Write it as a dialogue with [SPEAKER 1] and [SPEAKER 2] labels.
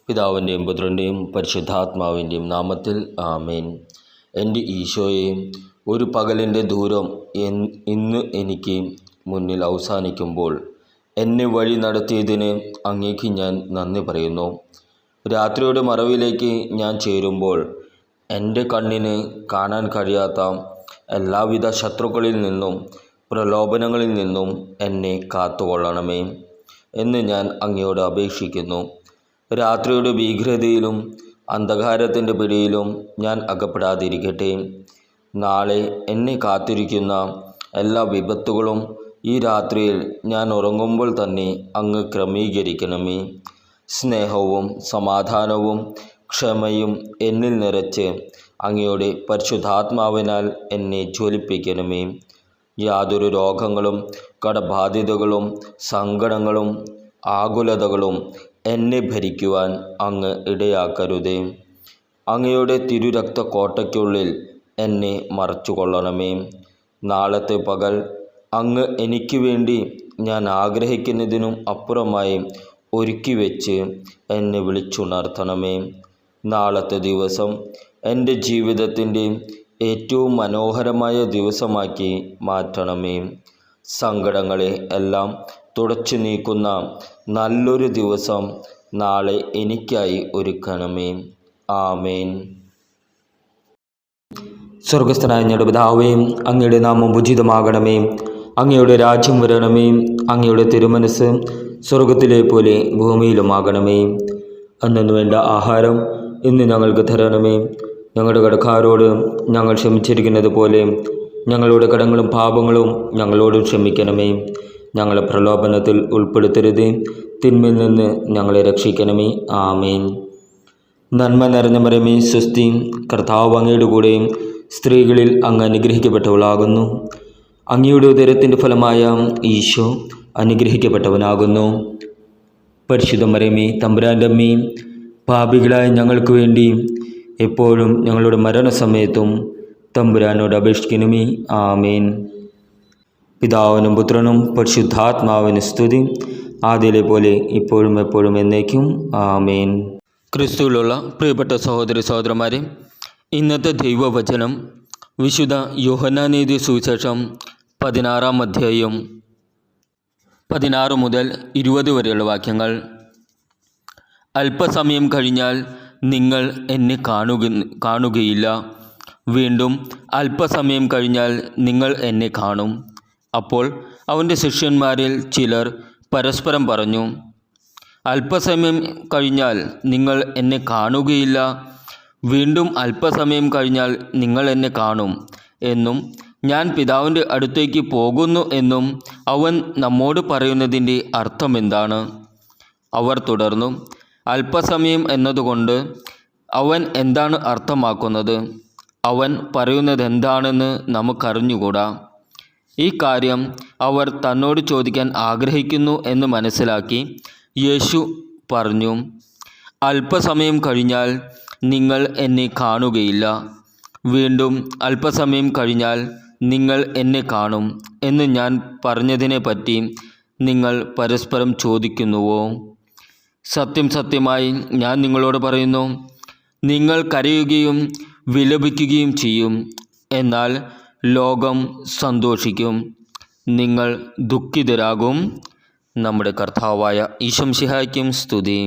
[SPEAKER 1] പിതാവിൻ്റെയും പുത്രൻ്റെയും പരിശുദ്ധാത്മാവിൻ്റെയും നാമത്തിൽ ആമേൻ. എൻ്റെ ഈശോയെ, ഒരു പകലിൻ്റെ ദൂരം ഇന്ന് എനിക്ക് മുന്നിൽ അവസാനിക്കുമ്പോൾ എന്നെ വഴി നടത്തിയതിന് അങ്ങേക്ക് ഞാൻ നന്ദി പറയുന്നു. രാത്രിയുടെ മറവിലേക്ക് ഞാൻ ചേരുമ്പോൾ എൻ്റെ കണ്ണിന് കാണാൻ കഴിയാത്ത എല്ലാവിധ ശത്രുക്കളിൽ നിന്നും പ്രലോഭനങ്ങളിൽ നിന്നും എന്നെ കാത്തുകൊള്ളണമേ എന്ന് ഞാൻ അങ്ങയോട് അപേക്ഷിക്കുന്നു. രാത്രിയുടെ ഭീകരതയിലും അന്ധകാരത്തിൻ്റെ പിടിയിലും ഞാൻ അകപ്പെടാതിരിക്കട്ടെ. നാളെ എന്നെ കാത്തിരിക്കുന്ന എല്ലാ വിപത്തുകളും ഈ രാത്രിയിൽ ഞാൻ ഉറങ്ങുമ്പോൾ തന്നെ അങ്ങ് ക്രമീകരിക്കണമേ. സ്നേഹവും സമാധാനവും ക്ഷമയും എന്നിൽ നിറച്ച് അങ്ങയുടെ പരിശുദ്ധാത്മാവിനാൽ എന്നെ ജ്വലിപ്പിക്കണമേ. യാതൊരു രോഗങ്ങളും കടബാധ്യതകളും സങ്കടങ്ങളും ആകുലതകളും എന്നെ ഭരിക്കുവാൻ അങ്ങ് ഇടയാക്കരുതേ. അങ്ങയുടെ തിരുരക്ത കോട്ടയ്ക്കുള്ളിൽ എന്നെ മറച്ചുകൊള്ളണമേ. നാളത്തെ പകൽ അങ്ങ് എനിക്ക് വേണ്ടി ഞാൻ ആഗ്രഹിക്കുന്നതിനും അപ്പുറമായി ഒരുക്കി വെച്ച് എന്നെ വിളിച്ചുണർത്തണമേ. നാളത്തെ ദിവസം എൻ്റെ ജീവിതത്തിൻ്റെ ഏറ്റവും മനോഹരമായ ദിവസമാക്കി മാറ്റണമേ. സങ്കടങ്ങളെ എല്ലാം തുടച്ചു നീക്കുന്ന നല്ലൊരു ദിവസം നാളെ എനിക്കായി ഒരുക്കണമേ. ആമേൻ.
[SPEAKER 2] സ്വർഗസ്ഥനായ ഞങ്ങളുടെ പിതാവേ, അങ്ങയുടെ നാമം ഉചിതമാകണമേ. അങ്ങയുടെ രാജ്യം വരണമേ. അങ്ങയുടെ തിരുമനസ് സ്വർഗത്തിലെ പോലെ ഭൂമിയിലുമാകണമേ. അന്നു വേണ്ട ആഹാരം ഇന്ന് ഞങ്ങൾക്ക് തരണമേ. ഞങ്ങളുടെ കടക്കാരോട് ഞങ്ങൾ ക്ഷമിച്ചിരിക്കുന്നത് പോലെ ഞങ്ങളുടെ കടങ്ങളും പാപങ്ങളും ഞങ്ങളോട് ക്ഷമിക്കണമേ. ഞങ്ങളെ പ്രലോഭനത്തിൽ ഉൾപ്പെടുത്തരുതേ, തിന്മയിൽ നിന്ന് ഞങ്ങളെ രക്ഷിക്കണമേ. ആമേൻ. നന്മ നിറഞ്ഞ മറിയമേ, സ്വസ്തി, കർത്താവ് അങ്ങയുടെ കൂടെ സ്ത്രീകളിൽ അങ്ങ് അനുഗ്രഹിക്കപ്പെട്ടവളാകുന്നു. അങ്ങയുടെ ഉദരത്തിൻ്റെ ഫലമായ ഈശോ അനുഗ്രഹിക്കപ്പെട്ടവനാകുന്നു. പരിശുദ്ധ മറിയമേ, തമ്പുരാൻ്റെ അമ്മേ, പാപികളായ ഞങ്ങൾക്ക് വേണ്ടി എപ്പോഴും ഞങ്ങളുടെ മരണസമയത്തും തമ്പുരാനോട് അപേക്ഷിക്കണമേ. ആമേൻ. പിതാവിനും പുത്രനും പരിശുദ്ധാത്മാവിനും സ്തുതി, ആദ്യയിലെ പോലെ ഇപ്പോഴും എപ്പോഴും എന്നേക്കും. ആമേൻ.
[SPEAKER 1] ക്രിസ്തുവിലുള്ള പ്രിയപ്പെട്ട സഹോദരി സഹോദരന്മാരെ, ഇന്നത്തെ ദൈവവചനം വിശുദ്ധ യോഹന്നാൻ എഴുതിയ സുവിശേഷം 16-ാം അധ്യായം 16 മുതൽ 20 വരെയുള്ള വാക്യങ്ങൾ. അല്പസമയം കഴിഞ്ഞാൽ നിങ്ങൾ എന്നെ കാണുകയില്ല. വീണ്ടും അല്പസമയം കഴിഞ്ഞാൽ നിങ്ങൾ എന്നെ കാണും. അപ്പോൾ അവൻ്റെ ശിഷ്യന്മാരിൽ ചിലർ പരസ്പരം പറഞ്ഞു, അല്പസമയം കഴിഞ്ഞാൽ നിങ്ങൾ എന്നെ കാണുകയില്ല, വീണ്ടും അല്പസമയം കഴിഞ്ഞാൽ നിങ്ങൾ എന്നെ കാണും എന്നും ഞാൻ പിതാവിൻ്റെ അടുത്തേക്ക് പോകുന്നു എന്നും അവൻ നമ്മോട് പറയുന്നതിൻ്റെ അർത്ഥമെന്താണ്? അവർ തുടർന്നു, അല്പസമയം എന്നതുകൊണ്ട് അവൻ എന്താണ് അർത്ഥമാക്കുന്നത്? അവൻ പറയുന്നതെന്താണെന്ന് നമുക്കറിഞ്ഞുകൂടാ. ഈ കാര്യം അവർ തന്നോട് ചോദിക്കാൻ ആഗ്രഹിക്കുന്നു എന്ന് മനസ്സിലാക്കി യേശു പറഞ്ഞു, അല്പസമയം കഴിഞ്ഞാൽ നിങ്ങൾ എന്നെ കാണുകയില്ല, വീണ്ടും അല്പസമയം കഴിഞ്ഞാൽ നിങ്ങൾ എന്നെ കാണും എന്ന് ഞാൻ പറഞ്ഞതിനെപ്പറ്റി നിങ്ങൾ പരസ്പരം ചോദിക്കുന്നുവോ? സത്യം സത്യമായി ഞാൻ നിങ്ങളോട് പറയുന്നു, നിങ്ങൾ കരയുകയും വിലപിക്കുകയും ചെയ്യും, എന്നാൽ ലോകം സന്തോഷിക്കും. നിങ്ങൾ ദുഃഖിതരാകും. നമ്മുടെ കർത്താവായ ഈശോ മിശിഹായ്ക്കും സ്തുതി.